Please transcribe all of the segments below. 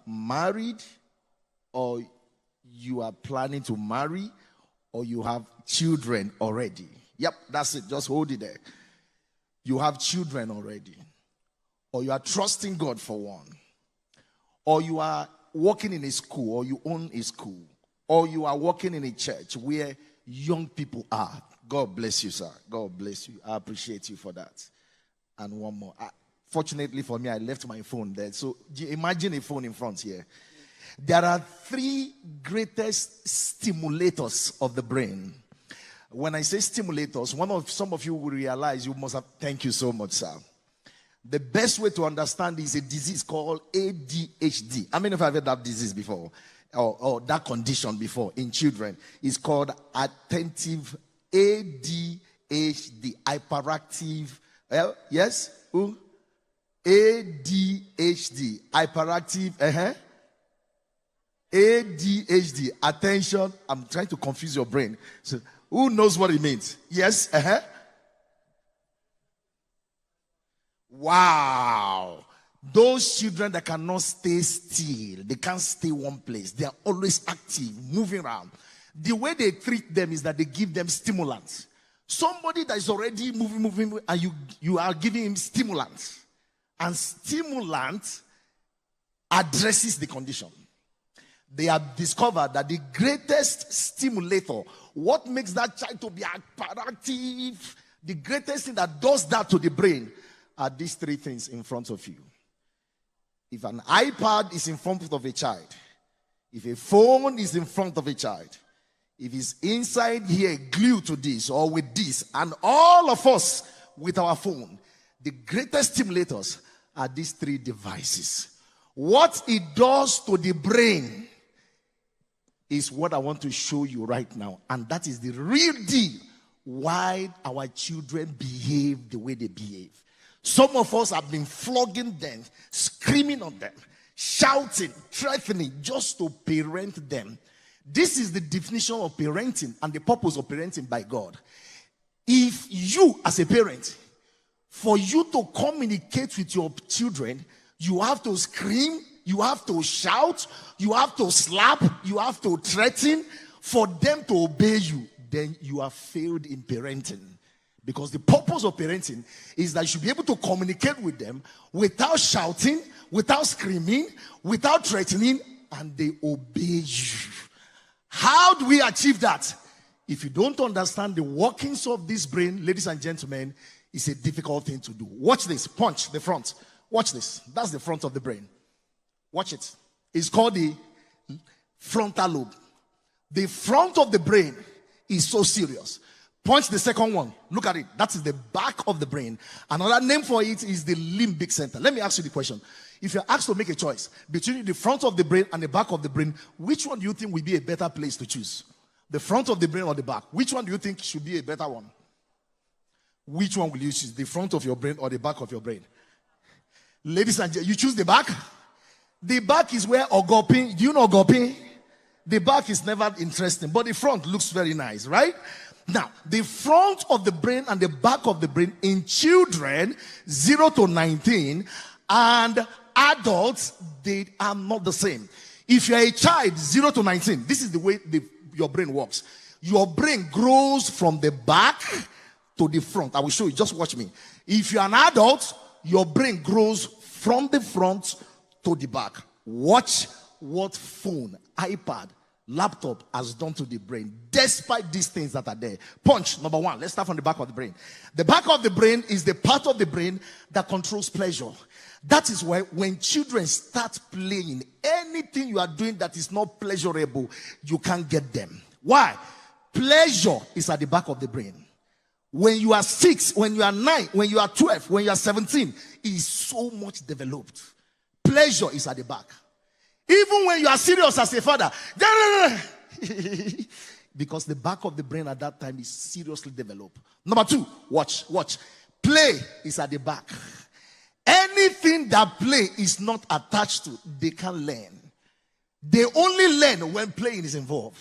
married, or you are planning to marry, or you have children already. Yep, that's it. Just hold it there. You have children already, or you are trusting God for one, or you are working in a school, or you own a school, or you are working in a church where young people are. God bless you, sir. God bless you. I appreciate you for that. And one more. Fortunately for me, I left my phone there. So imagine a phone in front here. There are 3 greatest stimulators of the brain. When I say stimulators, some of you will realize you must have. Thank you so much, sir. The best way to understand is a disease called ADHD. How many of you have heard that disease before? Or that condition before in children? It's called attentive ADHD, hyperactive. Yes? Who? ADHD, hyperactive. ADHD, attention. I'm trying to confuse your brain. So, who knows what it means? Yes? Wow. Those children that cannot stay still, they can't stay one place. They are always active, moving around. The way they treat them is that they give them stimulants. Somebody that is already moving, and you are giving him stimulants. And stimulant addresses the condition. They have discovered that the greatest stimulator, what makes that child to be hyperactive, the greatest thing that does that to the brain, are these 3 things in front of you. If an iPad is in front of a child, if a phone is in front of a child, if it's inside here glued to this or with this, and all of us with our phone, the greatest stimulators are these 3 devices. What it does to the brain is what I want to show you right now. And that is the real deal why our children behave the way they behave. Some of us have been flogging them, screaming on them, shouting, threatening, just to parent them. This is the definition of parenting and the purpose of parenting by God. If you, as a parent, for you to communicate with your children, you have to scream, you have to shout, you have to slap, you have to threaten for them to obey you, then you have failed in parenting. Because the purpose of parenting is that you should be able to communicate with them without shouting, without screaming, without threatening, and they obey you. How do we achieve that? If you don't understand the workings of this brain, ladies and gentlemen, it's a difficult thing to do. Watch this. Punch the front. Watch this. That's the front of the brain. Watch it. It's called the frontal lobe. The front of the brain is so serious. Punch the second one. Look at it. That is the back of the brain. Another name for it is the limbic center. Let me ask you the question. If you're asked to make a choice between the front of the brain and the back of the brain, which one do you think will be a better place to choose? The front of the brain or the back? Which one do you think should be a better one? Which one will you choose? The front of your brain or the back of your brain? Ladies and gentlemen, you choose the back? The back is where Ogopin, do you know Ogopin? The back is never interesting, but the front looks very nice, right? Now, the front of the brain and the back of the brain in children, 0 to 19, and adults, they are not the same. If you're a child, 0 to 19, this is the way your brain works. Your brain grows from the back to the front. I will show you. Just watch me. If you're an adult, your brain grows from the front to the back. Watch what phone, iPad, laptop has done to the brain, despite these things that are there. Punch, number 1. Let's start from the back of the brain. The back of the brain is the part of the brain that controls pleasure. That is why when children start playing, anything you are doing that is not pleasurable, you can't get them. Why? Pleasure is at the back of the brain. When you are 6, when you are 9, when you are 12, when you are 17, it is so much developed. Pleasure is at the back. Even when you are serious as a father, because the back of the brain at that time is seriously developed. Number 2, watch. Play is at the back. Anything that play is not attached to, they can't learn. They only learn when playing is involved.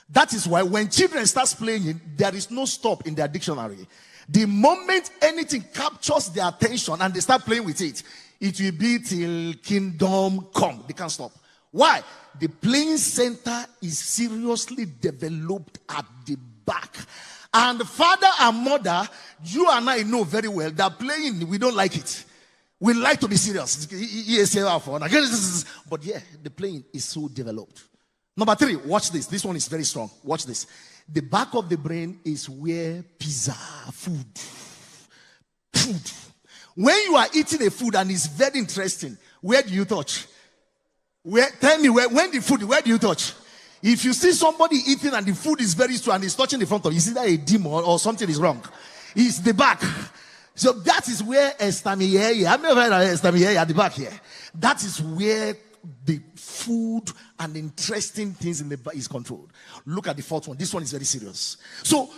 That is why when children start playing, there is no stop in their dictionary. The moment anything captures their attention and they start playing with it, It will be till kingdom come. They can't stop. Why? The playing center is seriously developed at the back. And father and mother, you and I know very well that playing, we don't like it. We like to be serious. But yeah, the playing is so developed. Number 3, watch this. This one is very strong. Watch this. The back of the brain is where pizza, food. When you are eating a food and it's very interesting, where do you touch? Tell me, when do you touch? If you see somebody eating and the food is very strong and he's touching the front of you, see that a demon or something is wrong. It's the back. So that is where estamia. I've never heard of estamia at the back here. That is where the food and interesting things in the back is controlled. Look at the 4th one. This one is very serious. So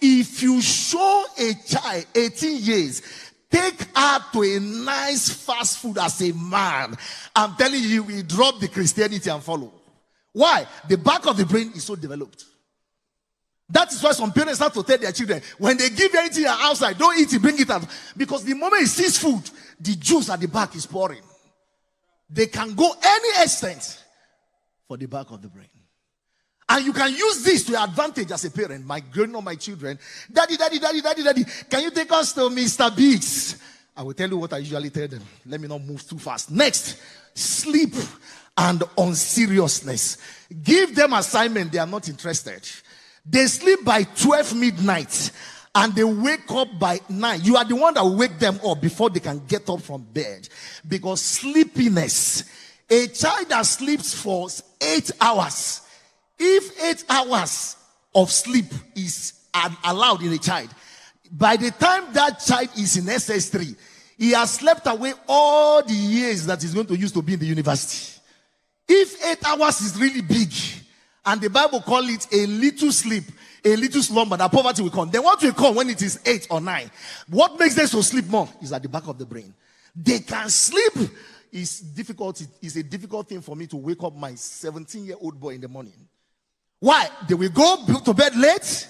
if you show a child 18 years, take her to a nice fast food as a man, I'm telling you, we drop the Christianity and follow. Why? The back of the brain is so developed. That is why some parents have to tell their children, when they give anything outside, don't eat it, bring it out. Because the moment he sees food, the juice at the back is pouring. They can go any extent for the back of the brain. And you can use this to your advantage as a parent. My growing up my children, daddy, can you take us to Mr. Biggs? I will tell you what I usually tell them. Let me not move too fast. Next, sleep and unseriousness. Give them assignment, they are not interested. They sleep by 12 midnight and they wake up by 9. You are the one that will wake them up before they can get up from bed. Because sleepiness, a child that sleeps for 8 hours, if 8 hours of sleep is allowed in a child, by the time that child is in SS3, he has slept away all the years that he's going to use to be in the university. If 8 hours is really big, and the Bible calls it a little sleep, a little slumber, that poverty will come. Then what will come when it is 8 or 9? What makes them to sleep more is at the back of the brain. They can sleep. It's difficult. It's a difficult thing for me to wake up my 17-year-old boy in the morning. Why? They will go to bed late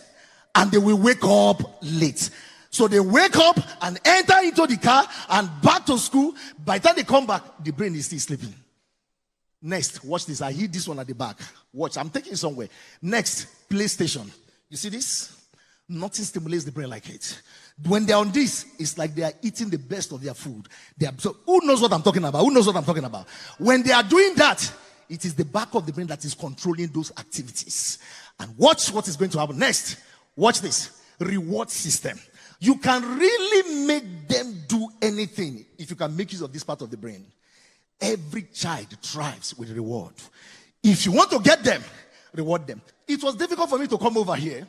and they will wake up late. So they wake up and enter into the car and back to school. By the time they come back, the brain is still sleeping. Next, watch this. I hit this one at the back. Watch, I'm taking it somewhere. Next, PlayStation. You see this? Nothing stimulates the brain like it. When they're on this, it's like they are eating the best of their food. So who knows what I'm talking about? Who knows what I'm talking about? When they are doing that, it is the back of the brain that is controlling those activities. And watch what is going to happen next. Watch this. Reward system. You can really make them do anything if you can make use of this part of the brain. Every child thrives with reward. If you want to get them, reward them. It was difficult for me to come over here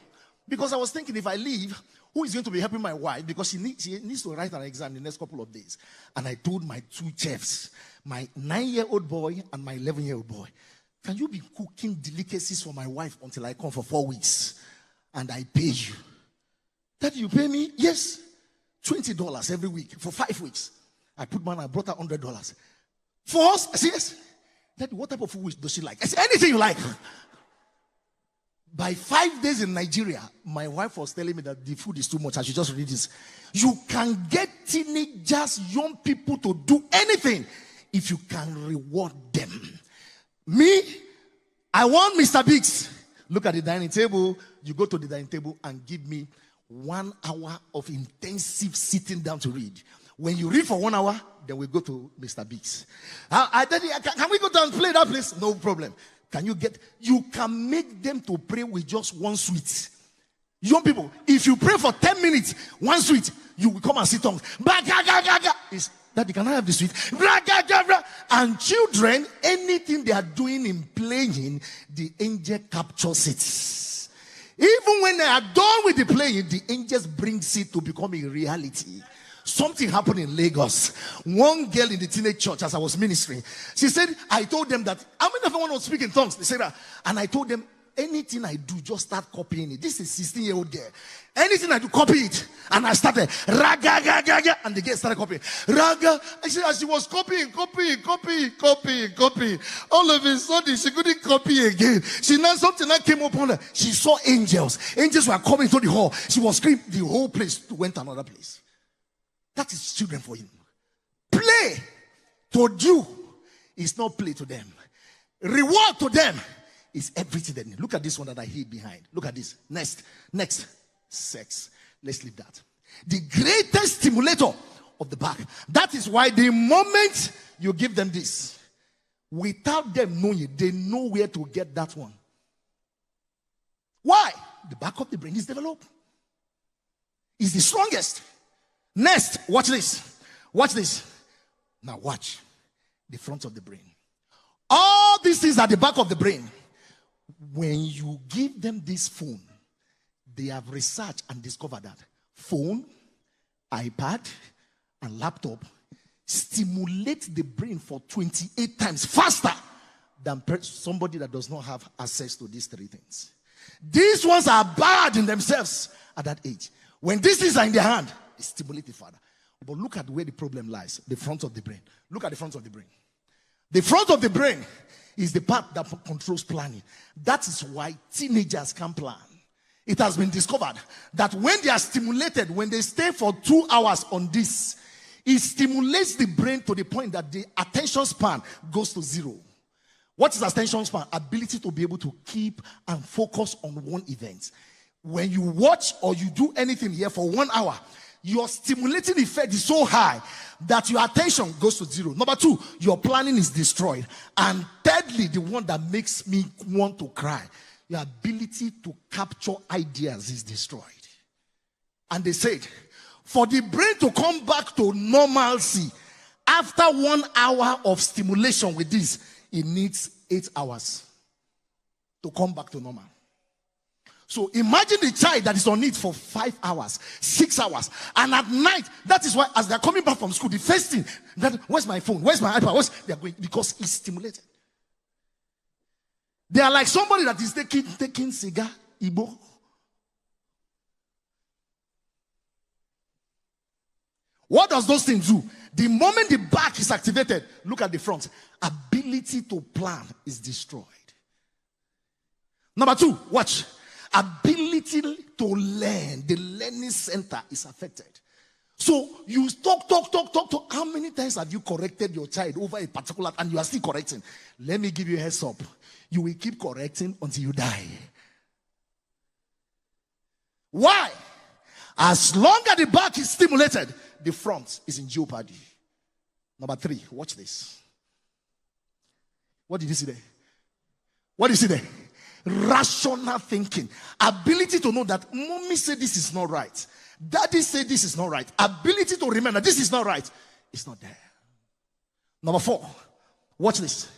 because I was thinking, if I leave, who is going to be helping my wife? Because she needs to write an exam in the next couple of days. And I told my 2 chefs, my 9-year-old boy and my 11-year-old boy, can you be cooking delicacies for my wife until I come for 4 weeks? And I pay you. Daddy, you pay me? Yes. $20 every week for 5 weeks. I brought her $100. For us? I said, yes. Daddy, what type of food does she like? I said, anything you like. By 5 days in Nigeria, my wife was telling me that the food is too much. I should just read this. You can get teenagers, young people to do anything if you can reward them. Me, I want Mr. Biggs. Look at the dining table. You go to the dining table and give me 1 hour of intensive sitting down to read. When you read for 1 hour, then we go to Mr. Biggs. Can we go down and play that place? No problem. You can make them to pray with just 1 sweet. Young people, if you pray for 10 minutes, 1 sweet, you will come and sit on. Daddy, can I have the sweet? And children, anything they are doing in playing, the angel captures it. Even when they are done with the playing, the angels brings it to become a reality. Something happened in Lagos. One girl in the teenage church, as I was ministering, she said, I told them that, how many of them want to speak in tongues? They said that. And I told them, anything I do, just start copying it. This is a 16-year-old girl. Anything I do, copy it. And I started, raga, ga, ga, ga, and the girl started copying. Raga. I said, as she was copying. All of a sudden, she couldn't copy again. Something that came upon her. She saw angels. Angels were coming to the hall. She was screaming. The whole place went to another place. That is children for you. Play. To do is not play to them. Reward to them is everything they need. Look at this one that I hid behind. Look at this. Next. Sex. Let's leave that. The greatest stimulator of the back. That is why the moment you give them this, without them knowing it, they know where to get that one. Why? The back of the brain is developed. It's the strongest. Next, watch this. Watch this. Now watch the front of the brain. All these things at the back of the brain. When you give them this phone, they have researched and discovered that phone, iPad, and laptop stimulate the brain for 28 times faster than somebody that does not have access to these three things. These ones are bad in themselves at that age. When these things are in their hand, they stimulate the father. But look at where the problem lies. The front of the brain. Look at the front of the brain. The front of the brain is the part that controls planning. That is why teenagers can plan. It has been discovered that when they are stimulated, when they stay for 2 hours on this, it stimulates the brain to the point that the attention span goes to 0. What is attention span? Ability to be able to keep and focus on one event. When you watch or you do anything here for 1 hour, your stimulating effect is so high that your attention goes to 0. Number 2, your planning is destroyed. And thirdly, the one that makes me want to cry, your ability to capture ideas is destroyed. And they said, for the brain to come back to normalcy after 1 hour of stimulation with this, it needs 8 hours to come back to normal. So imagine the child that is on it for 5 hours, 6 hours, and at night, that is why as they're coming back from school, the first thing, that where's my phone, where's my iPad, they're going, because it's stimulated. They are like somebody that is taking cigar, Igbo. What does those things do? The moment the back is activated, look at the front. Ability to plan is destroyed. Number 2, watch. Ability to learn. The learning center is affected. So you talk. How many times have you corrected your child over a particular, and you are still correcting? Let me give you a heads up. You will keep correcting until you die. Why? As long as the back is stimulated, the front is in jeopardy. Number 3, watch this. What did you see there? What did you see there? Rational thinking. Ability to know that mommy said this is not right. Daddy said this is not right. Ability to remember this is not right. It's not there. Number 4, watch this.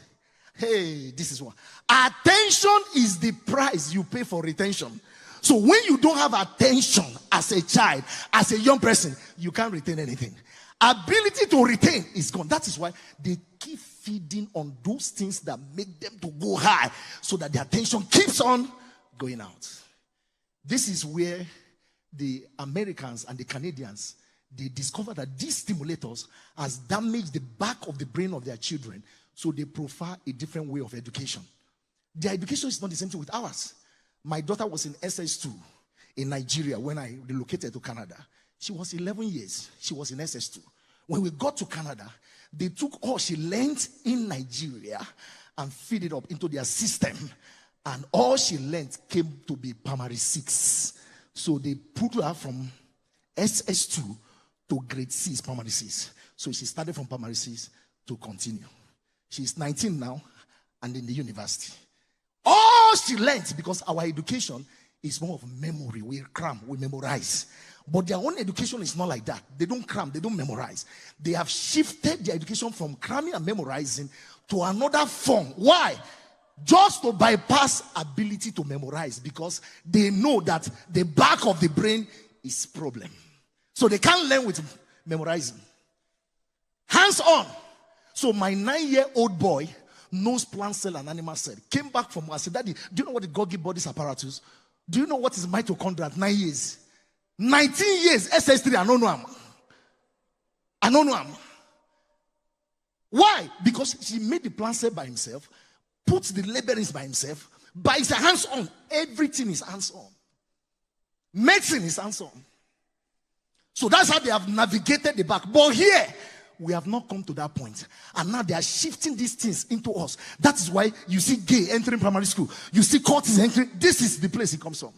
Hey, this is one. Attention is the price you pay for retention. So when you don't have attention as a child, as a young person, you can't retain anything. Ability to retain is gone. That is why they keep feeding on those things that make them to go high, so that the attention keeps on going out. This is where the Americans and the Canadians, they discover that these stimulators has damaged the back of the brain of their children, so they prefer a different way of education. Their education is not the same thing with ours. My daughter was in SS2 in Nigeria when I relocated to Canada. She was 11 years. She was in SS2. When we got to Canada, they took all she learned in Nigeria and feed it up into their system. And all she learned came to be primary 6. So they put her from SS2 to grade 6, primary 6. So she started from primary 6 to continue. She's 19 now and in the university. All she learned, because our education is more of memory. We cram, we memorize. But their own education is not like that. They don't cram, they don't memorize. They have shifted their education from cramming and memorizing to another form. Why? Just to bypass ability to memorize, because they know that the back of the brain is problem. So they can't learn with memorizing. Hands on. So my 9-year-old boy knows plant cell and animal cell. Came back from us. I said, Daddy, do you know what the Golgi body's apparatus? Do you know what is mitochondria at 9 years? 19 years, SS3, I don't know him. I don't know him. Why? Because he made the plant cell by himself, puts the labelings by himself, by his hands on. Everything is hands on. Medicine is hands on. So that's how they have navigated the back. But here, we have not come to that point. And now they are shifting these things into us. That is why you see gay entering primary school. You see cultists entering. This is the place it comes from.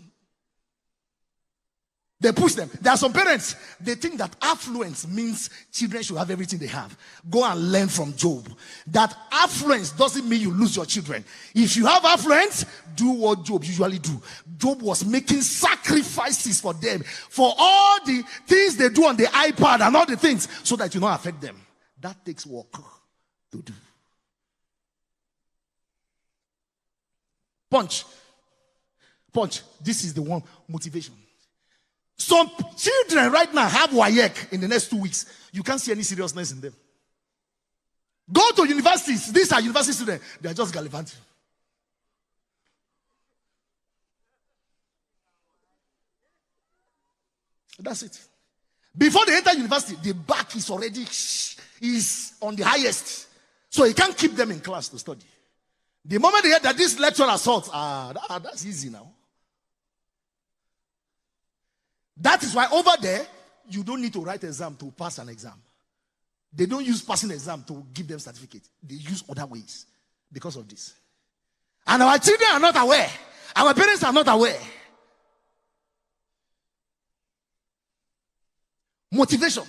They push them. There are some parents, they think that affluence means children should have everything they have. Go and learn from Job. That affluence doesn't mean you lose your children. If you have affluence, do what Job usually do. Job was making sacrifices for them, for all the things they do on the iPad and all the things, so that you don't affect them. That takes work to do. Punch. This is the one, motivation. Some children right now have WAEC in the next 2 weeks. You can't see any seriousness in them. Go to universities. These are university students. They are just gallivanting. That's it. Before they enter university, the back is already on the highest. So you can't keep them in class to study. The moment they hear that this lecturer assaults, that's easy now. That is why over there, you don't need to write exam to pass an exam. They don't use passing exam to give them certificate. They use other ways because of this. And our children are not aware. Our parents are not aware. Motivation.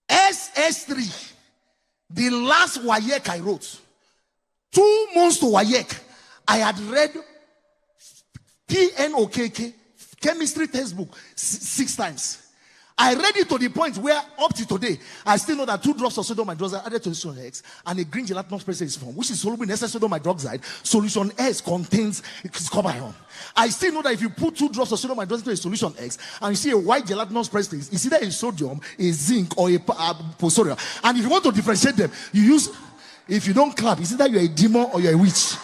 SS3. The last WAEC I wrote. 2 months to WAEC. I had read PNOKK. Chemistry textbook 6 times. I read it to the point where up to today, I still know that 2 drops of sodium hydroxide are added to solution X and a green gelatinous preparation is formed, which is soluble in excess sodium hydroxide. Solution S contains copper ion. I still know that if you put 2 drops of sodium hydroxide into a solution X and you see a white gelatinous preparation, it's either a sodium, a zinc, or a potassium. And if you want to differentiate them, you use, if you don't clap, it's either you're a demon or you're a witch.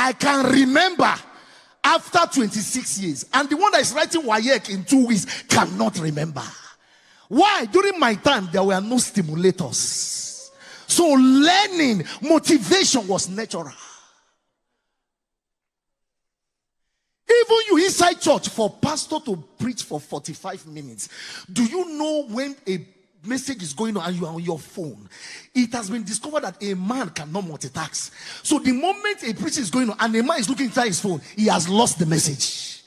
I can remember after 26 years, and the one that is writing WAEC in 2 weeks cannot remember. Why? During my time, there were no stimulators. So learning, motivation was natural. Even you inside church, for pastor to preach for 45 minutes, do you know when a message is going on and you are on your phone? It has been discovered that a man cannot multitask. So the moment a preacher is going on and a man is looking inside his phone, he has lost the message.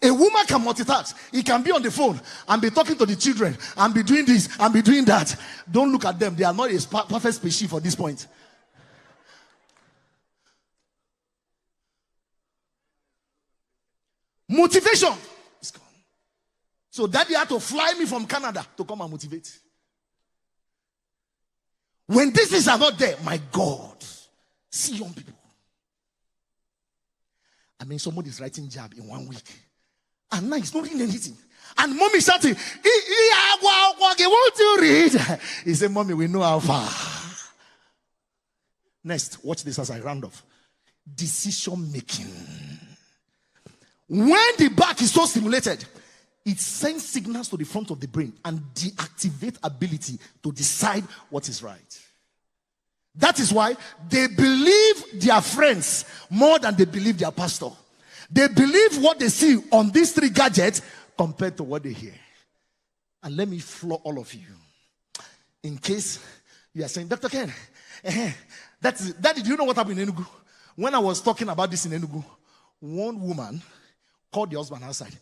A woman can multitask. He can be on the phone and be talking to the children and be doing this and be doing that. Don't look at them. They are not a perfect species for this point. Motivation. So daddy had to fly me from Canada to come and motivate. When these things are not there, my God, see young people. I mean, somebody is writing job in 1 week. And now he's not reading anything. And mommy is shouting, won't you read? He said, Mommy, we know how far. Next, watch this as I round off. Decision making. When the back is so stimulated, it sends signals to the front of the brain and deactivate ability to decide what is right. That is why they believe their friends more than they believe their pastor. They believe what they see on these 3 gadgets compared to what they hear. And let me floor all of you. In case you are saying, Dr. Ken, Daddy, do you know what happened in Enugu? When I was talking about this in Enugu, one woman called the husband outside.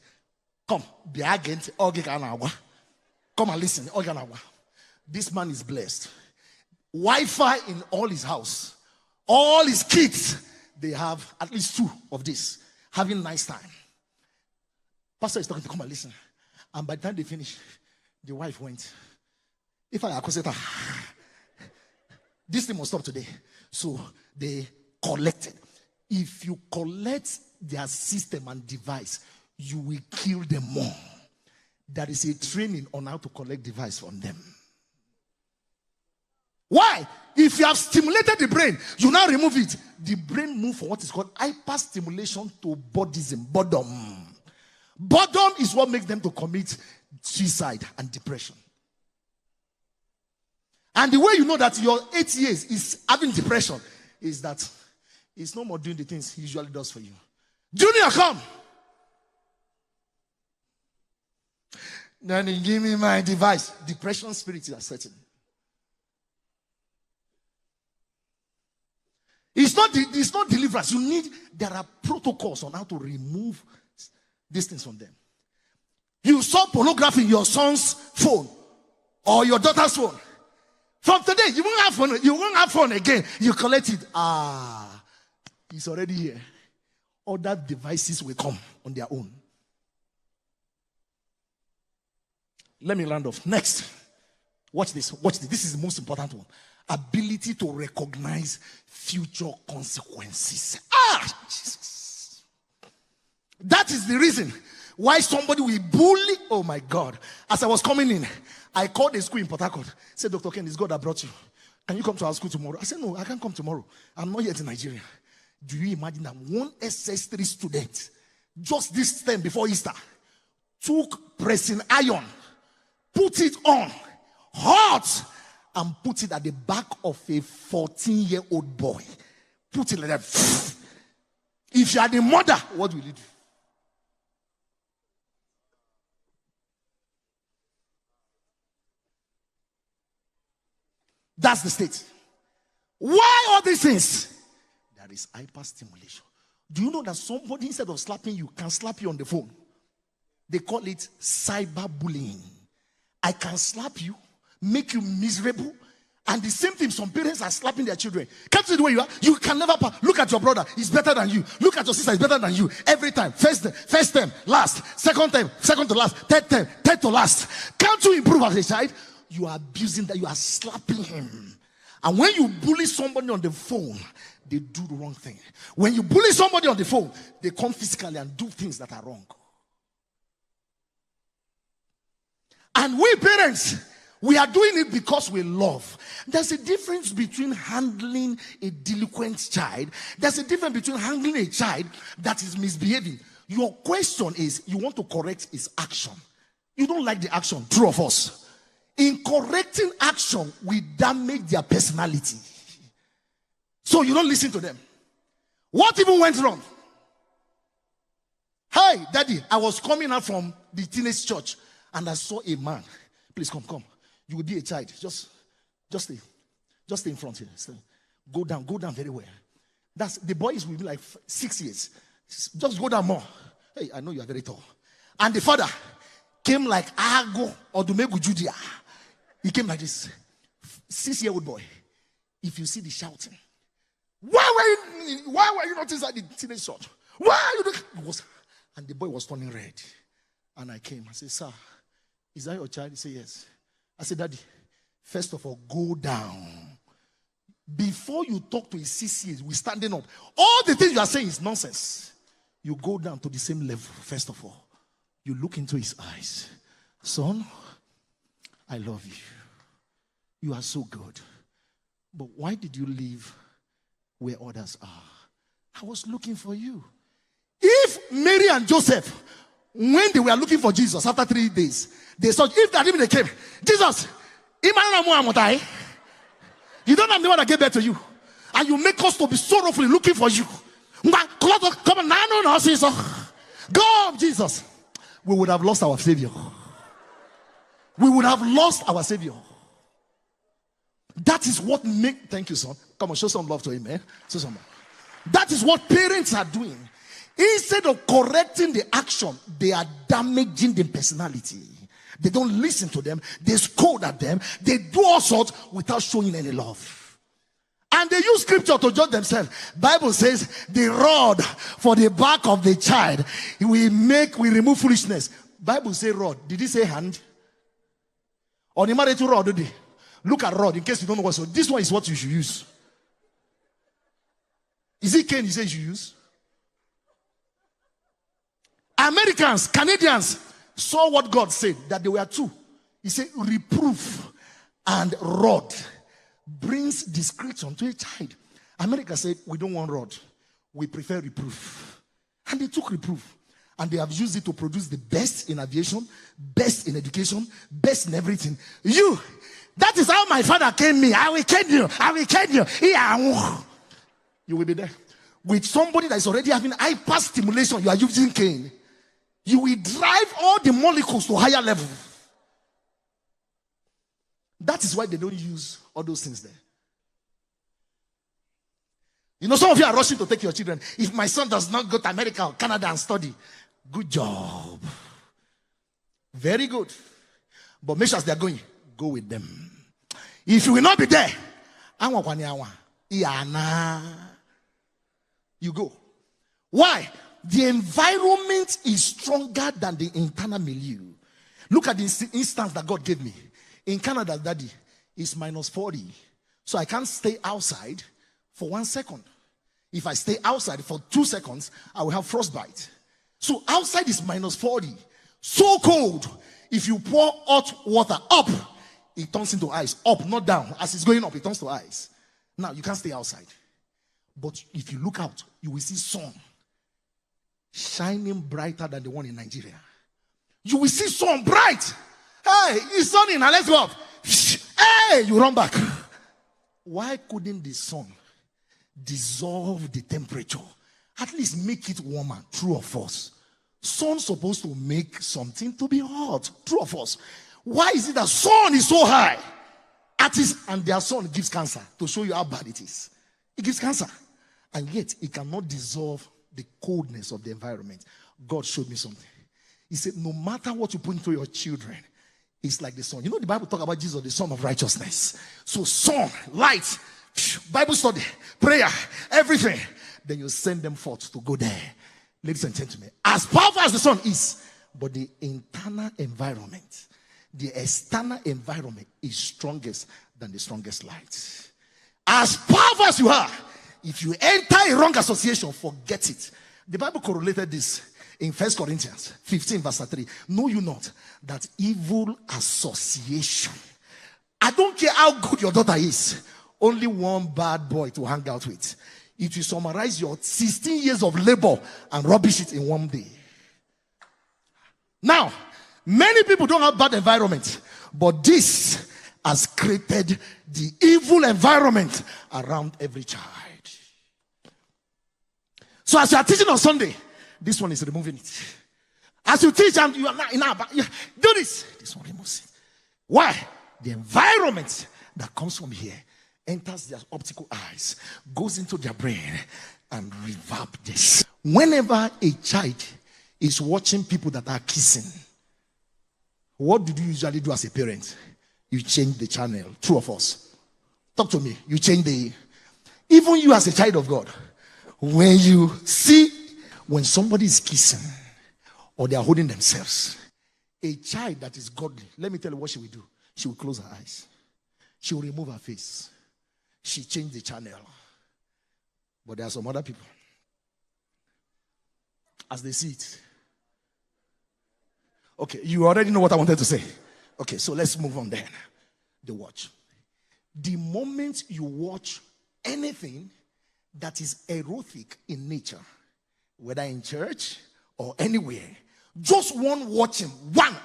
Come, be agent, come and listen. This man is blessed. Wi-Fi in all his house. All his kids, they have at least 2 of this. Having nice time. Pastor is talking to come and listen. And by the time they finish, the wife went. If I accuse her, this thing must stop today. So they collected. If you collect their system and device, you will kill them more. There is a training on how to collect device from them. Why? If you have stimulated the brain, you now remove it. The brain moves from what is called hyperstimulation to bodism, boredom. Boredom is what makes them to commit suicide and depression. And the way you know that your 8 years is having depression is that He's no more doing the things he usually does for you. Junior, come. Then he give me my device. Depression spirits are setting. It's not deliverance. There are protocols on how to remove these things from them. You saw pornography in your son's phone or your daughter's phone. From today, you won't have phone. You won't have phone again. You collect it. It's already here. Other devices will come on their own. Let me round off. Next. Watch this. Watch this. This is the most important one. Ability to recognize future consequences. Jesus. That is the reason why somebody will bully. Oh my God. As I was coming in, I called a school in Port Harcourt. Said, Dr. Ken, it's God that brought you. Can you come to our school tomorrow? I said, no, I can't come tomorrow. I'm not yet in Nigeria. Do you imagine that one SS3 student, just this time before Easter, took pressing iron, put it on, hot, and put it at the back of a 14-year-old boy. Put it like that. If you are the mother, what will you do? That's the state. Why all these things? There is hyperstimulation. Do you know that somebody, instead of slapping you, can slap you on the phone? They call it cyberbullying. I can slap you, make you miserable, and the same thing, some parents are slapping their children. Can't you see the way you are? You can never look at your brother, he's better than you. Look at your sister, he's better than you. Every time, first time, last, second time, second to last, third time, third to last. Can't you improve as a child? You are abusing that, you are slapping him. And when you bully somebody on the phone, they do the wrong thing. When you bully somebody on the phone, they come physically and do things that are wrong. And we parents, we are doing it because we love. There's a difference between handling a delinquent child. There's a difference between handling a child that is misbehaving. Your question is, you want to correct his action. You don't like the action, true of us. In correcting action, we damage their personality. So you don't listen to them. What even went wrong? Hey, daddy, I was coming out from the teenage church and I saw a man. Please come. You will be a child. Just stay in front here. Stay. Go down very well. That's the boy is with me like 6 years. Just go down more. Hey, I know you are very tall. And the father came like Ago or Dumegu Judea. He came like this. 6-year-old boy. If you see the shouting, why were you not inside the teenage church? Why are you doing? And the boy was turning red. And I came. I said, sir, is that your child? He said, yes. I said, daddy, first of all, go down. Before you talk to his 6 years, we're standing up. All the things you are saying is nonsense. You go down to the same level, first of all. You look into his eyes. Son, I love you. You are so good. But why did you leave where others are? I was looking for you. If Mary and Joseph, when they were looking for Jesus after 3 days, they saw, if that even they came, Jesus, you don't have anyone that gave birth to you. And you make us to be sorrowfully looking for you. Come on, God, Jesus. We would have lost our Savior. We would have lost our Savior. That is what thank you, son. Come on, show some love to him, man. Show some love. That is what parents are doing. Instead of correcting the action, they are damaging the personality. They don't listen to them. They scold at them. They do all sorts without showing any love. And they use scripture to judge themselves. Bible says the rod for the back of the child, we remove foolishness. Bible say rod. Did he say hand? Or the married to rod, did he? Look at rod in case you don't know what. So this one is what you should use. Is it cane you say you should use? Americans, Canadians saw what God said, that there were two. He said reproof and rod brings discretion to a child. America said, we don't want rod. We prefer reproof. And they took reproof. And they have used it to produce the best in aviation, best in education, best in everything. You, that is how my father came me. I will kill you. I will kill you. Yeah. You will be there. with somebody that is already having hyper stimulation, you are using cane, you will drive all the molecules to higher level. That is why they don't use all those things there. You know, some of you are rushing to take your children. If my son does not go to America or Canada and study, good job. Very good. But make sure as they are going, go with them. If you will not be there, you go. Why? The environment is stronger than the internal milieu. Look at the instance that God gave me. In Canada, Daddy, it's minus 40. So I can't stay outside for 1 second. If I stay outside for 2 seconds, I will have frostbite. So outside is minus 40. So cold. If you pour hot water up, it turns into ice. Up, not down. As it's going up, it turns to ice. Now, you can't stay outside. But if you look out, you will see sun shining brighter than the one in Nigeria. You will see sun bright. Hey, it's sunny now, let's go up. Hey, you run back. Why couldn't the sun dissolve the temperature? At least make it warmer. True or false? Sun's supposed to make something to be hot. True or false? Why is it that sun is so high? Artists and their sun gives cancer, to show you how bad it is. It gives cancer. And yet, it cannot dissolve the coldness of the environment. God showed me something. He said, no matter what you put into your children, it's like the sun. You know, the Bible talk about Jesus, the son of righteousness. So sun, light, Bible study, prayer, everything. Then you send them forth to go there. Ladies and gentlemen, as powerful as the sun is, but the internal environment, the external environment is strongest than the strongest light. As powerful as you are, if you enter a wrong association, forget it. The Bible correlated this in 1 Corinthians 15 verse 3. Know you not that evil association, I don't care how good your daughter is, only one bad boy to hang out with, it will summarize your 16 years of labor and rubbish it in one day. Now, many people don't have bad environment, but this has created the evil environment around every child. So as you are teaching on Sunday, this one is removing it. As you teach and you are not do this one removes it. Why? The environment that comes from here enters their optical eyes, goes into their brain, and reverb this. Whenever a child is watching people that are kissing, what do you usually do as a parent? You change the channel. True or false? Talk to me. You change the... Even you as a child of God, when you see when somebody is kissing or they are holding themselves, a child that is godly, let me tell you what she will do. She will close her eyes. She will remove her face. She changed the channel. But there are some other people, as they see it. Okay, you already know what I wanted to say. Okay, so let's move on then. The watch. The moment you watch anything that is erotic in nature, whether in church or anywhere, just one watching, one,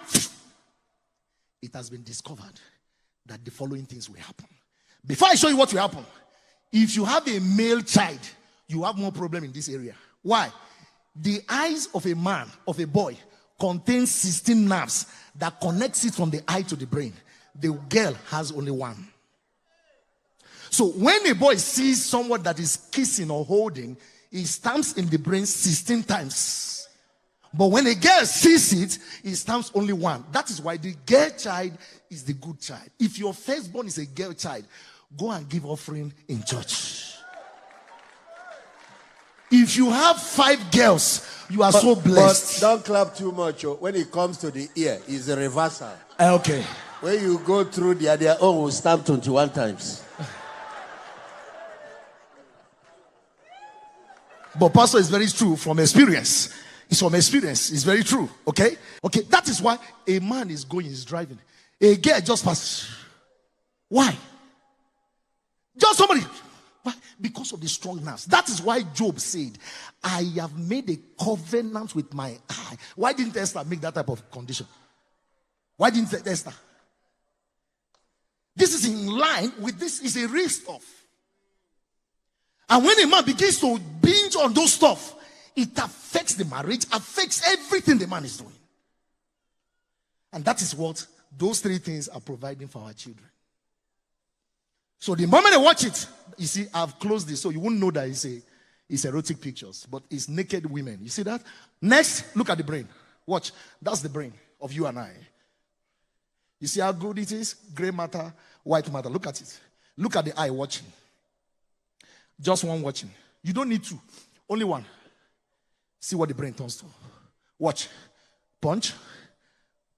it has been discovered that the following things will happen. Before I show you what will happen, if you have a male child, you have more problem in this area. Why? The eyes of a man, of a boy, contains 16 nerves that connects it from the eye to the brain. The girl has only one. So when a boy sees someone that is kissing or holding, it stamps in the brain 16 times. But when a girl sees it, it stamps only one. That is why the girl child is the good child. If your firstborn is a girl child, go and give offering in church. If you have 5 girls, you are so blessed. But don't clap too much. When it comes to the ear, it's a reversal. Okay. When you go through their own will stamp 21 times. But pastor, is very true from experience. It's from experience. It's very true. Okay? Okay, that is why a man is going, is driving. A girl just passes. Why? Just somebody. Why? Because of the strong nerves. That is why Job said, I have made a covenant with my eye. Why didn't Esther make that type of condition? Why didn't Esther? This is in line with this. Is a real stuff. And when a man begins to binge on those stuff, it affects the marriage, affects everything the man is doing. And that is what those three things are providing for our children. So the moment they watch it, you see, I've closed this so you won't know that it's erotic pictures, but it's naked women. You see that? Next, look at the brain. Watch. That's the brain of you and I. You see how good it is? Gray matter, white matter. Look at it. Look at the eye watching. Just one watching. You don't need two. Only one. See what the brain turns to. Watch. Punch.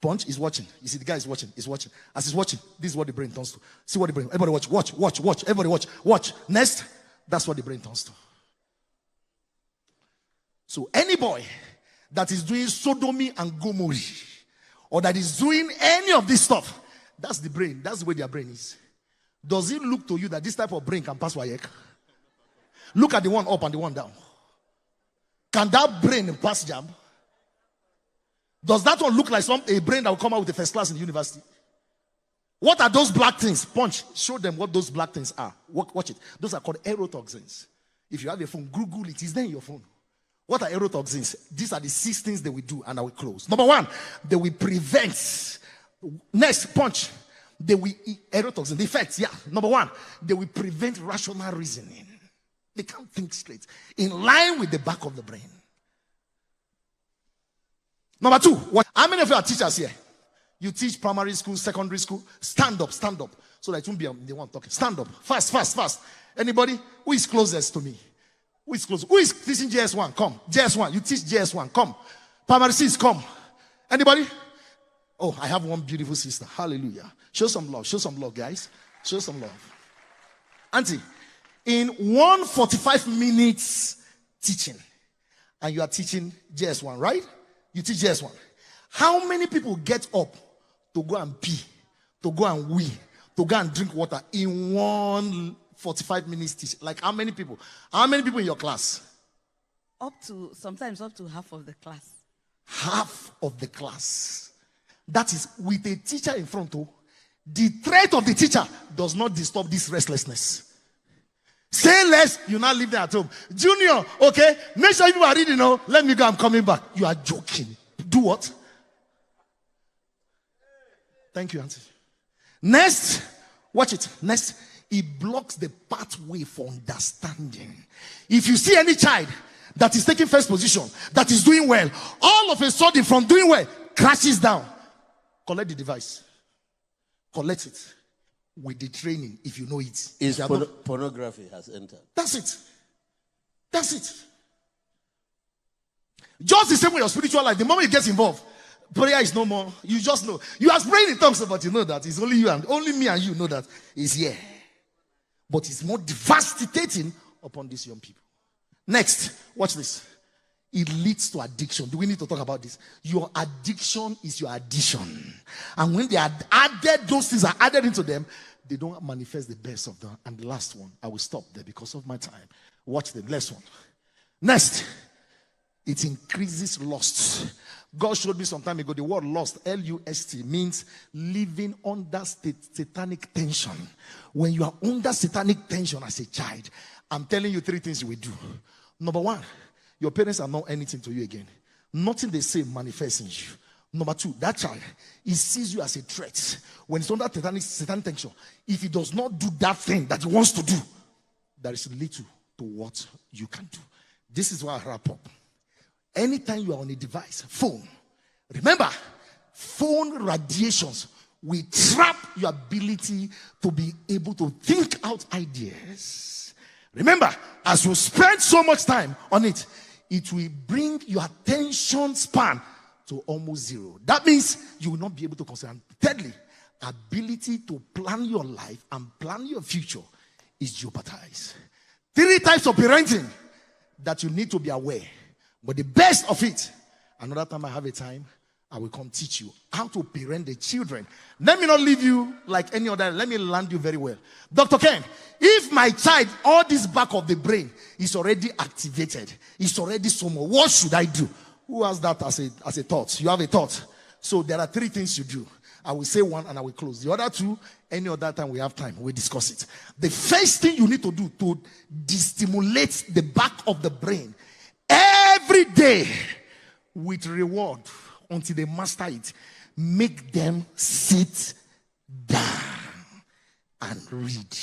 Punch is watching. You see the guy is watching. He's watching. As he's watching, this is what the brain turns to. See what the brain. Everybody watch. Watch. Watch. Watch. Everybody watch. Watch. Next. That's what the brain turns to. So any boy that is doing sodomy and Gomorrah, or that is doing any of this stuff, that's the brain. That's the way their brain is. Does it look to you that this type of brain can pass WAEC? Look at the one up and the one down. Can that brain pass JAM? Does that one look like a brain that will come out with a first class in the university? What are those black things? Punch. Show them what those black things are. Watch it. Those are called erotoxins. If you have a phone, Google it. It's there in your phone. What are erotoxins? These are the 6 things they will do, and I will close. Number 1, they will prevent. Next, punch. They will erotoxin. The effects, yeah. Number 1, they will prevent rational reasoning. They can't think straight. In line with the back of the brain. Number 2, what? How many of you are teachers here? You teach primary school, secondary school. Stand up, so that it won't be the one talking. Stand up, fast. Anybody? Who is closest to me? Who is close? Who is teaching JS1? Come. JS1. You teach JS1. Come. Primary 6, come. Anybody? Oh, I have one beautiful sister. Hallelujah. Show some love, guys. Show some love. Auntie, in 145 minutes teaching, and you are teaching JS1, right? You teach JS1. How many people get up to go and pee, to go and wee, to go and drink water in 145 minutes teaching? Like how many people? How many people in your class? Sometimes up to half of the class. Half of the class. That is with a teacher in front of. The threat of the teacher does not disturb this restlessness. Say less, you now leave them at home. Junior, okay, make sure you are reading. Let me go, I'm coming back. You are joking. Do what? Thank you, auntie. Next, watch it. Next, it blocks the pathway for understanding. If you see any child that is taking first position, that is doing well, all of a sudden from doing well, crashes down. Collect the device. Collect it. With the training, if you know it. Pornography has entered. That's it. Just the same way your spiritual life, the moment it gets involved, prayer is no more. You just know. You are praying in tongues, but you know that it's only you and only me and you know that it's here. But it's more devastating upon these young people. Next, watch this. It leads to addiction. Do we need to talk about this? Your addiction is your addition. And when they are added, those things are added into them, they don't manifest the best of them. And the last one, I will stop there because of my time. Watch the last one. Next, it increases lust. God showed me some time ago the word lust, L-U-S-T, means living under satanic tension. When you are under satanic tension as a child, I'm telling you 3 things you will do. Number 1, your parents are not anything to you again. Nothing they say manifests in you. Number 2, that child, he sees you as a threat. When it's under satanic tension, if he does not do that thing that he wants to do, there is little to what you can do. This is why I wrap up. Anytime you are on a device, phone, remember, phone radiations will trap your ability to be able to think out ideas. Remember, as you spend so much time on it, it will bring your attention span to almost 0. That means you will not be able to concentrate. Thirdly, ability to plan your life and plan your future is jeopardized. 3 types of parenting that you need to be aware. But the best of it, another time I have a time, I will come teach you how to parent the children. Let me not leave you like any other. Let me land you very well. Dr. Ken, if my child, all this back of the brain is already activated, it's already somewhere, what should I do? Who has that as a thought? You have a thought. So there are 3 things you do. I will say one and I will close. The other two, any other time we have time, we'll discuss it. The first thing you need to do to destimulate the back of the brain every day with reward until they master it, make them sit down and read.